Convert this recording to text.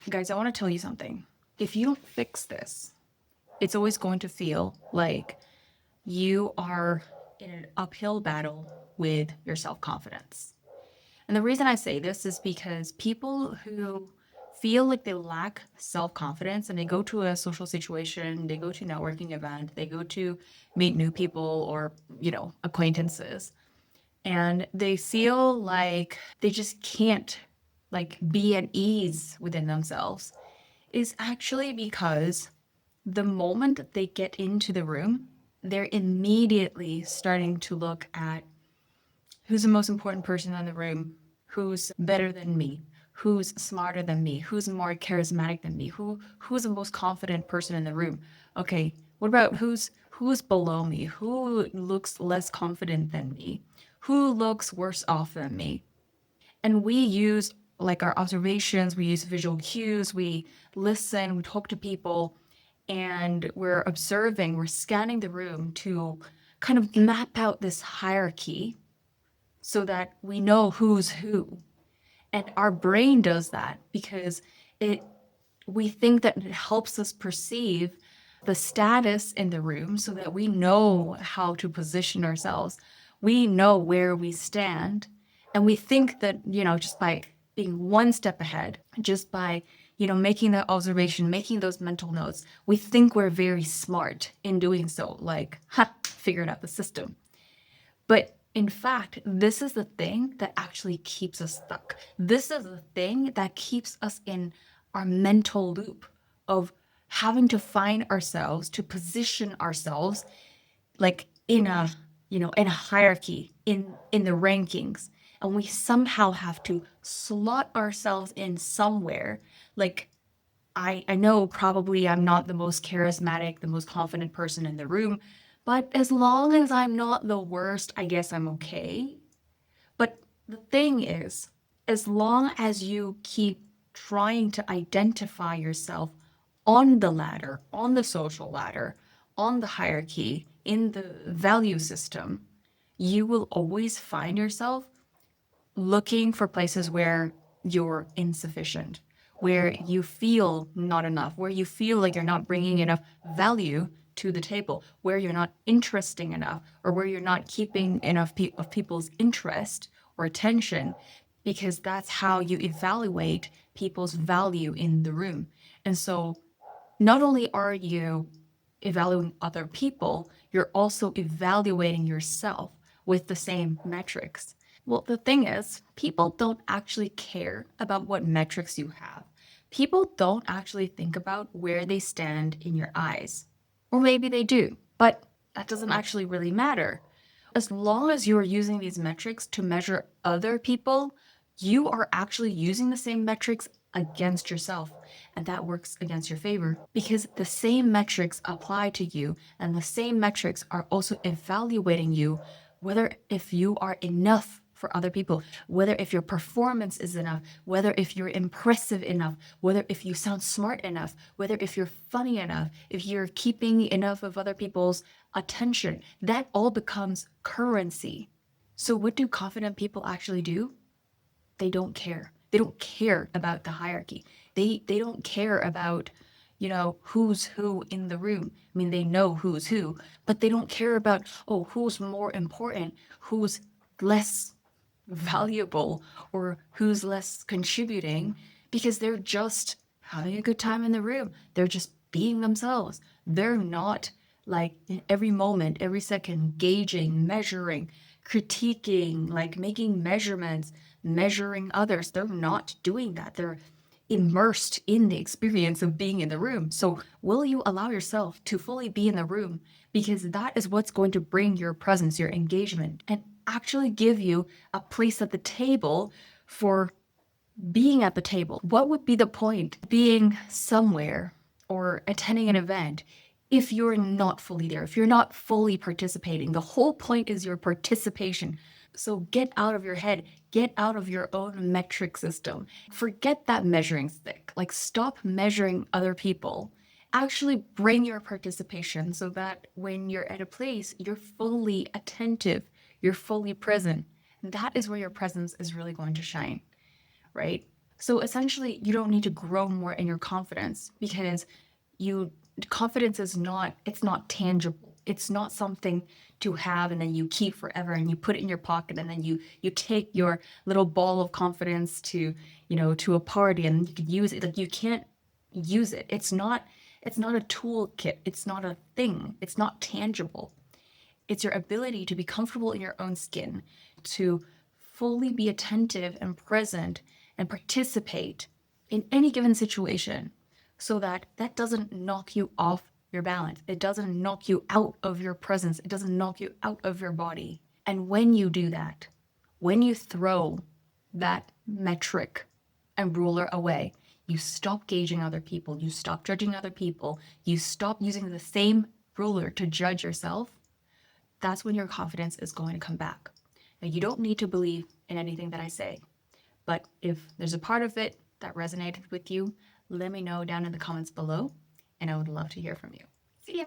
Guys, I want to tell you something. If you don't fix this, it's always going to feel like you are in an uphill battle with your self confidence. And the reason I say this is because people who feel like they lack self confidence and they go to a social situation, they go to a networking event, they go to meet new people or, acquaintances, and they feel like they just can't be at ease within themselves is actually because the moment that they get into the room, they're immediately starting to look at who's the most important person in the room, who's better than me, who's smarter than me, who's more charismatic than me, who's the most confident person in the room. Okay, what about who's below me, who looks less confident than me, who looks worse off than me? And we use our observations, we use visual cues, we listen, we talk to people, and we're observing, we're scanning the room to kind of map out this hierarchy so that we know who's who. And our brain does that because it we think that it helps us perceive the status in the room so that we know how to position ourselves. We know where we stand. And we think that, just by being one step ahead, just by, making that observation, making those mental notes, we think we're very smart in doing so. Like, ha, figured out the system. But in fact, this is the thing that actually keeps us stuck. This is the thing that keeps us in our mental loop of having to find ourselves, to position ourselves like in a hierarchy, in the rankings. And we somehow have to slot ourselves in somewhere. Like I know probably I'm not the most charismatic, the most confident person in the room, but as long as I'm not the worst, I guess I'm okay. But the thing is, as long as you keep trying to identify yourself on the ladder, on the social ladder, on the hierarchy, in the value system, you will always find yourself looking for places where you're insufficient, where you feel not enough, where you feel like you're not bringing enough value to the table, where you're not interesting enough, or where you're not keeping enough of people's interest or attention, because that's how you evaluate people's value in the room. And so not only are you evaluating other people, you're also evaluating yourself with the same metrics. Well, the thing is, people don't actually care about what metrics you have. People don't actually think about where they stand in your eyes. Or maybe they do, but that doesn't actually really matter. As long as you are using these metrics to measure other people, you are actually using the same metrics against yourself. And that works against your favor because the same metrics apply to you, and the same metrics are also evaluating you, whether if you are enough for other people, whether if your performance is enough, whether if you're impressive enough, whether if you sound smart enough, whether if you're funny enough, if you're keeping enough of other people's attention. That all becomes currency. So what do confident people actually do? They don't care. They don't care about the hierarchy. They don't care about, who's who in the room. I mean, they know who's who, but they don't care about, oh, who's more important, who's less valuable, or who's less contributing, because they're just having a good time in the room. They're just being themselves. They're not like in every moment, every second, gauging, measuring, critiquing, like making measurements, measuring others. They're not doing that. They're immersed in the experience of being in the room. So, will you allow yourself to fully be in the room? Because that is what's going to bring your presence, your engagement, and actually give you a place at the table for being at the table. What would be the point being somewhere or attending an event if you're not fully there, if you're not fully participating? The whole point is your participation. So get out of your head, get out of your own metric system. Forget that measuring stick. Like, stop measuring other people. Actually bring your participation so that when you're at a place, you're fully attentive, you're fully present. That is where your presence is really going to shine, right? So essentially, you don't need to grow more in your confidence because you confidence is not it's not tangible. It's not something to have and then you keep forever and you put it in your pocket and then you take your little ball of confidence to, to a party and you can use it. Like you can't use it. It's not a toolkit. It's not a thing. It's not tangible. It's your ability to be comfortable in your own skin, to fully be attentive and present and participate in any given situation so that that doesn't knock you off your balance. It doesn't knock you out of your presence. It doesn't knock you out of your body. And when you do that, when you throw that metric and ruler away, you stop gauging other people, you stop judging other people, you stop using the same ruler to judge yourself, that's when your confidence is going to come back. Now, you don't need to believe in anything that I say, but if there's a part of it that resonated with you, let me know down in the comments below, and I would love to hear from you. See ya.